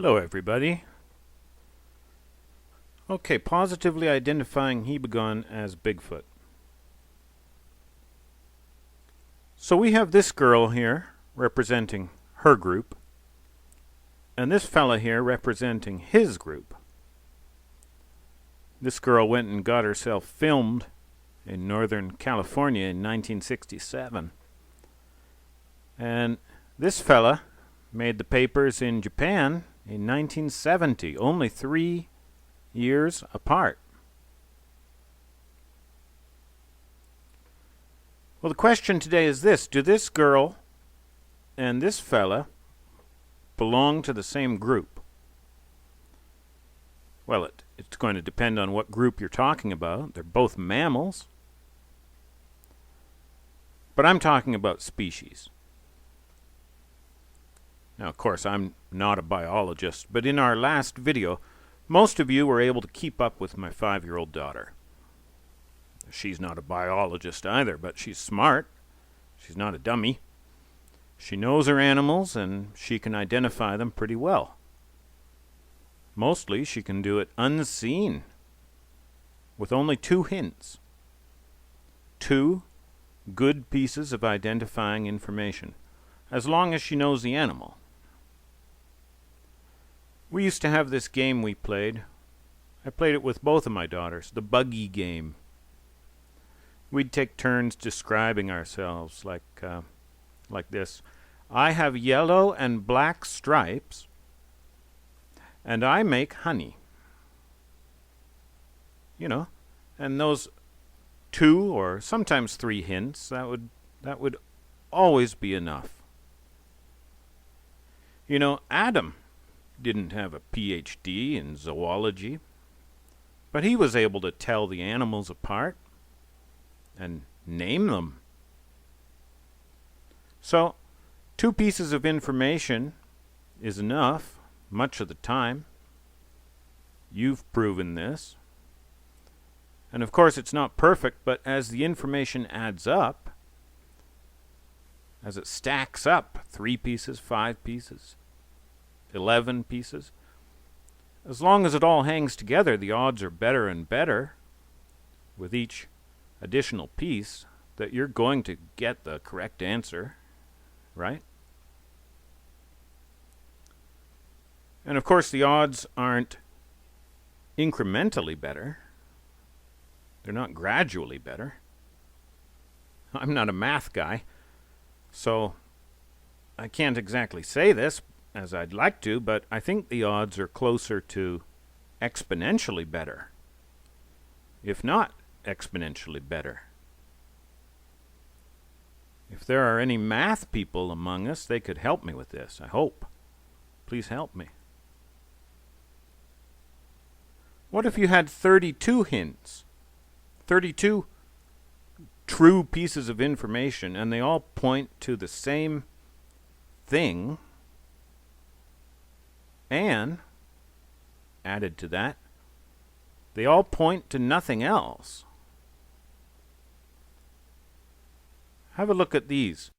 Hello everybody. Okay, positively identifying Hibagon as Bigfoot. So we have this girl here representing her group, and this fella here representing his group. This girl went and got herself filmed in Northern California in 1967. And this fella made the papers in Japan in 1970, only 3 years apart. Well, the question today is this: do this girl and this fella belong to the same group? Well, it's going to depend on what group you're talking about. They're both mammals. But I'm talking about species. Now, of course, I'm not a biologist, but in our last video, most of you were able to keep up with my 5-year-old daughter. She's not a biologist either, but she's smart. She's not a dummy. She knows her animals, and she can identify them pretty well. Mostly, she can do it unseen, with only 2 hints. 2 good pieces of identifying information, as long as she knows the animal. We used to have this game we played. I played it with both of my daughters, the buggy game. We'd take turns describing ourselves like this. I have yellow and black stripes, and I make honey. You know, and those 2 or sometimes 3 hints, that would always be enough. You know, Adam didn't have a PhD in zoology, but he was able to tell the animals apart and name them. So, 2 pieces of information is enough much of the time. You've proven this. And of course it's not perfect, but as the information adds up, as it stacks up, 3 pieces, 5 pieces, 11 pieces, as long as it all hangs together, the odds are better and better with each additional piece that you're going to get the correct answer, right? And of course the odds aren't incrementally better. They're not gradually better. I'm not a math guy, so I can't exactly say this as I'd like to, but I think the odds are closer to exponentially better, if not exponentially better. If there are any math people among us, they could help me with this, I hope. Please help me. What if you had 32 hints? 32 true pieces of information, and they all point to the same thing, and added to that, they all point to nothing else. Have a look at these.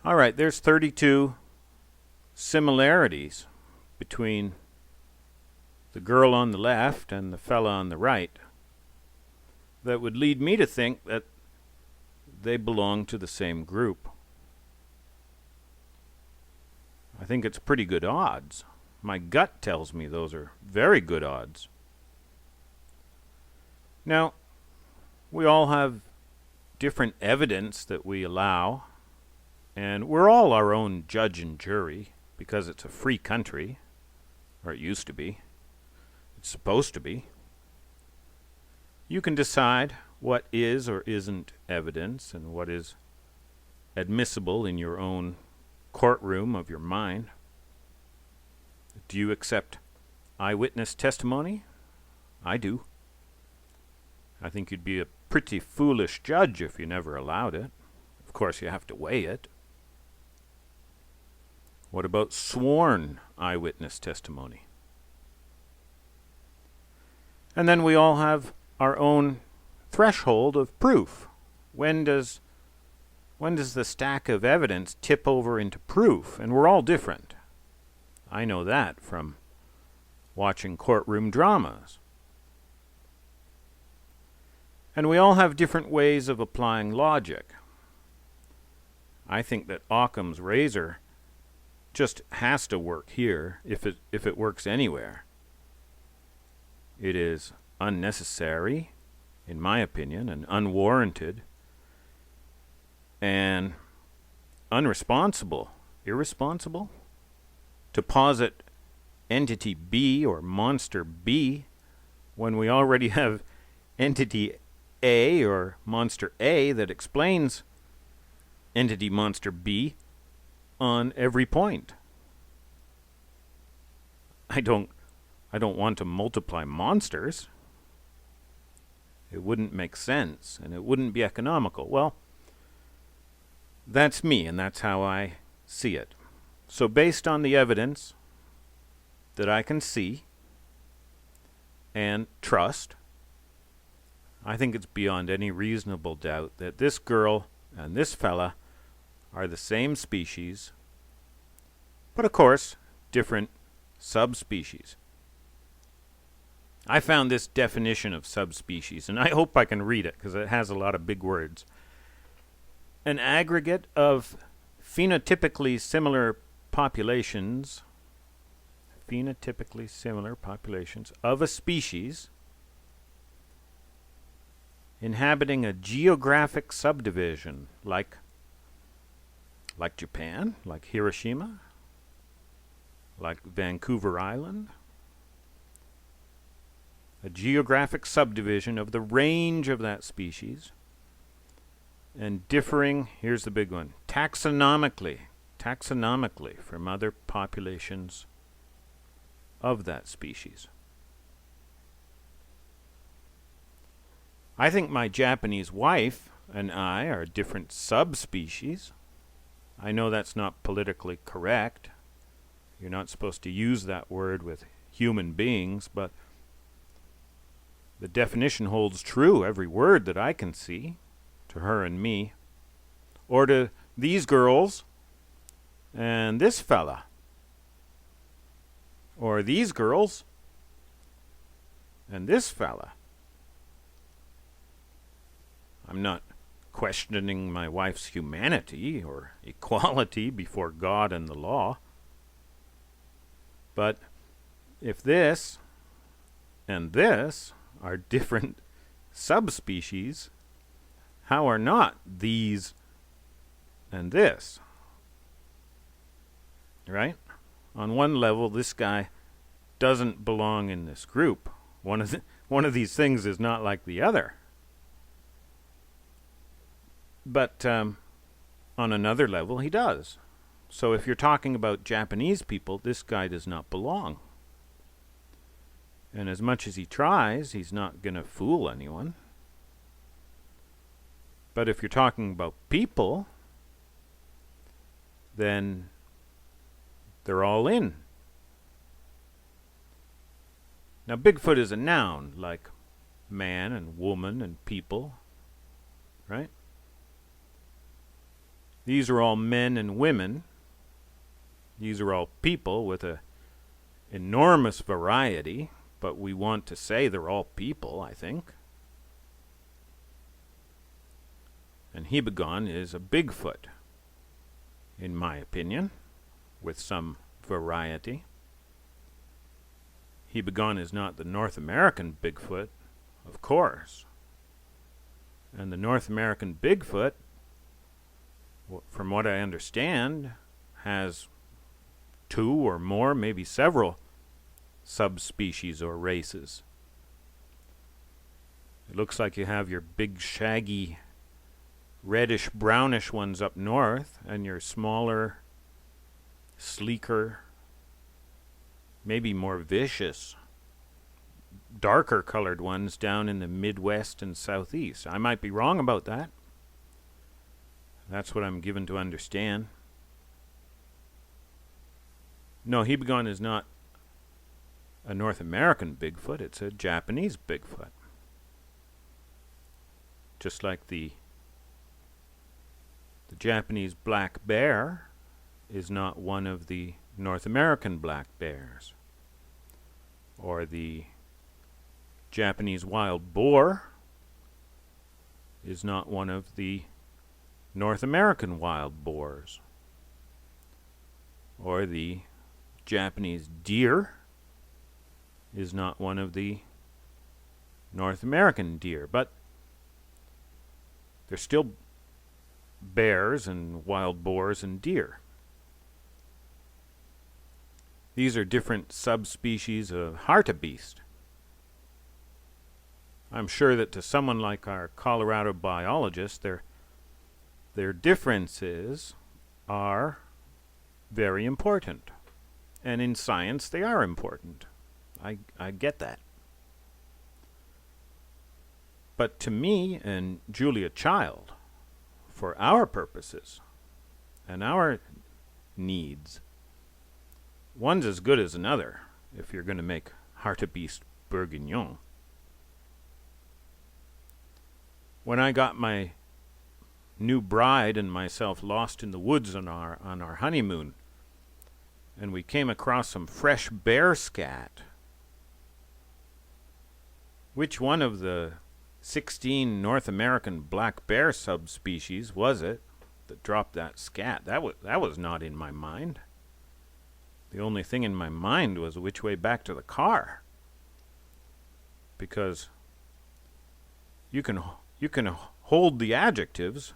All right, there's 32 similarities between the girl on the left and the fella on the right that would lead me to think that they belong to the same group. I think it's pretty good odds. My gut tells me those are very good odds. Now, we all have different evidence that we allow, and we're all our own judge and jury because it's a free country, or it used to be. It's supposed to be. You can decide what is or isn't evidence and what is admissible in your own courtroom of your mind. Do you accept eyewitness testimony? I do. I think you'd be a pretty foolish judge if you never allowed it. Of course, you have to weigh it. What about sworn eyewitness testimony? And then we all have our own threshold of proof. When does the stack of evidence tip over into proof? And we're all different. I know that from watching courtroom dramas. And we all have different ways of applying logic. I think that Occam's razor just has to work here if it works anywhere. It is unnecessary, in my opinion, and unwarranted, and irresponsible, to posit entity B or monster B when we already have entity A or monster A that explains entity monster B on every point. I don't want to multiply monsters. It wouldn't make sense, and it wouldn't be economical. Well, that's me, and that's how I see it. So based on the evidence that I can see and trust, I think it's beyond any reasonable doubt that this girl and this fella are the same species, but of course, different subspecies. I found this definition of subspecies, and I hope I can read it because it has a lot of big words. An aggregate of phenotypically similar populations of a species inhabiting a geographic subdivision like Japan, like Hiroshima, like Vancouver Island. A geographic subdivision of the range of that species, and differing, here's the big one, taxonomically from other populations of that species. I think my Japanese wife and I are different subspecies. I know that's not politically correct. You're not supposed to use that word with human beings, but the definition holds true, every word that I can see, to her and me, or to these girls and this fella, or these girls and this fella. I'm not questioning my wife's humanity or equality before God and the law. But if this and this are different subspecies, how are not these and this? Right? On one level, this guy doesn't belong in this group. One of these things is not like the other. But on another level, he does. So if you're talking about Japanese people, this guy does not belong. And as much as he tries, he's not going to fool anyone. But if you're talking about people, then they're all in. Now, Bigfoot is a noun, like man and woman and people, right? These are all men and women. These are all people with a enormous variety, but we want to say they're all people, I think. And Hibagon is a Bigfoot, in my opinion, with some variety. Hibagon is not the North American Bigfoot, of course. And the North American Bigfoot, from what I understand, has 2 or more, maybe several subspecies or races. It looks like you have your big, shaggy, reddish, brownish ones up north, and your smaller, sleeker, maybe more vicious, darker colored ones down in the Midwest and Southeast. I might be wrong about that. That's what I'm given to understand. No, Hibagon is not a North American Bigfoot. It's a Japanese Bigfoot. Just like the Japanese black bear is not one of the North American black bears. Or the Japanese wild boar is not one of the North American wild boars. Or the Japanese deer is not one of the North American deer. But they're still bears and wild boars and deer. These are different subspecies of hartebeest. I'm sure that to someone like our Colorado biologist, their differences are very important. And in science, they are important. I get that. But to me and Julia Child, for our purposes and our needs, one's as good as another if you're going to make hartebeest bourguignon. When I got my new bride and myself lost in the woods on our honeymoon, and we came across some fresh bear scat, which one of the 16 North American black bear subspecies was it that dropped that scat? That was not in my mind. The only thing in my mind was which way back to the car. Because you can hold the adjectives.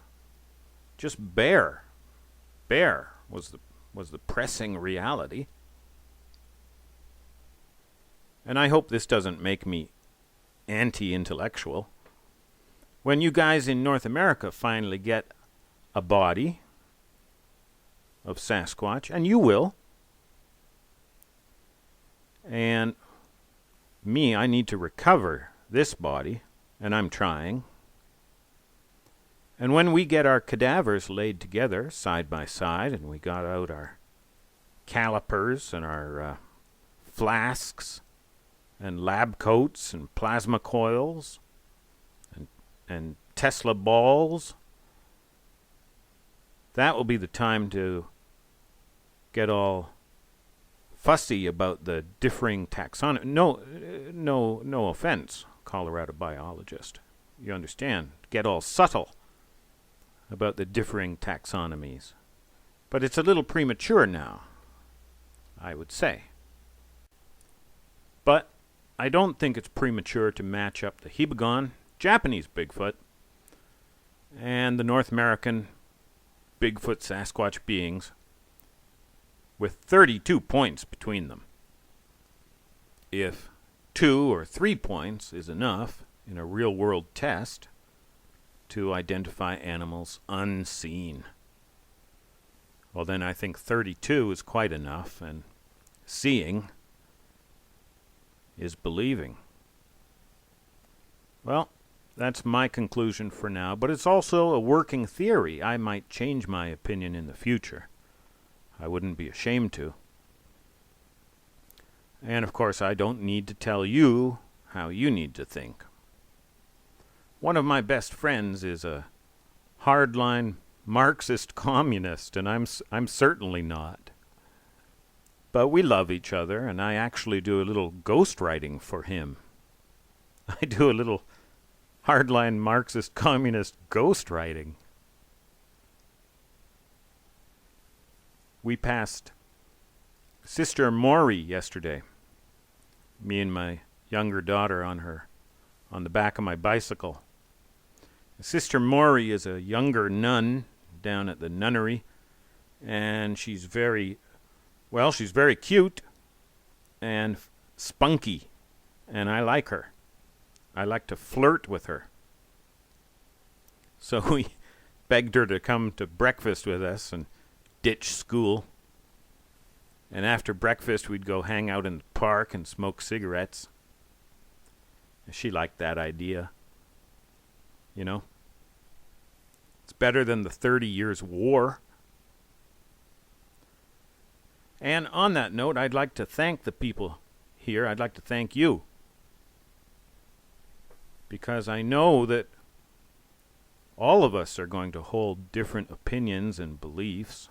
Just bear. Bear was the pressing reality. And I hope this doesn't make me anti-intellectual. When you guys in North America finally get a body of Sasquatch, and you will, and me, I need to recover this body, and I'm trying. And when we get our cadavers laid together side by side, and we got out our calipers and our flasks and lab coats and plasma coils and Tesla balls, that will be the time to get all fussy about the differing taxonomy. No offense, Colorado biologist. You understand? Get all subtle about the differing taxonomies. But it's a little premature now, I would say. But I don't think it's premature to match up the Hibagon, Japanese Bigfoot, and the North American Bigfoot Sasquatch beings with 32 points between them. If 2 or 3 points is enough in a real-world test to identify animals unseen, well, then I think 32 is quite enough, and seeing is believing. Well, that's my conclusion for now, but it's also a working theory. I might change my opinion in the future. I wouldn't be ashamed to. And of course, I don't need to tell you how you need to think. One of my best friends is a hardline Marxist communist, and I'm certainly not. But we love each other, and I actually do a little ghostwriting for him. I do a little hardline Marxist communist ghostwriting. We passed Sister Maury yesterday. Me and my younger daughter on the back of my bicycle. Sister Maury is a younger nun down at the nunnery, and she's very cute and spunky, and I like her. I like to flirt with her. So we begged her to come to breakfast with us and ditch school. And after breakfast, we'd go hang out in the park and smoke cigarettes. And she liked that idea. You know? It's better than the 30 Years' War. And on that note, I'd like to thank the people here. I'd like to thank you. Because I know that all of us are going to hold different opinions and beliefs.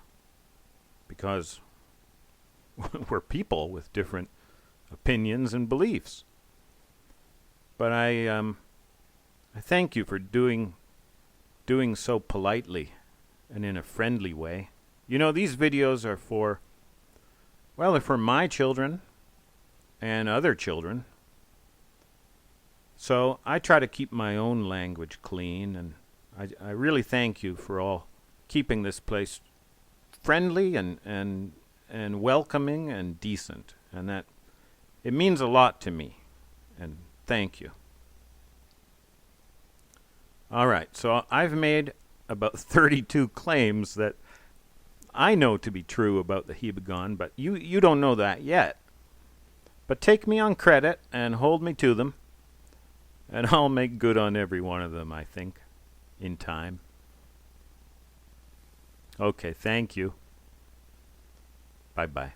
Because we're people with different opinions and beliefs. But I thank you for doing so politely and in a friendly way. You know, these videos are for my children and other children. So I try to keep my own language clean, and I really thank you for all keeping this place friendly and welcoming and decent, and that it means a lot to me, and thank you. All right, so I've made about 32 claims that I know to be true about the Hibagon, but you don't know that yet. But take me on credit and hold me to them, and I'll make good on every one of them, I think, in time. Okay, thank you. Bye-bye.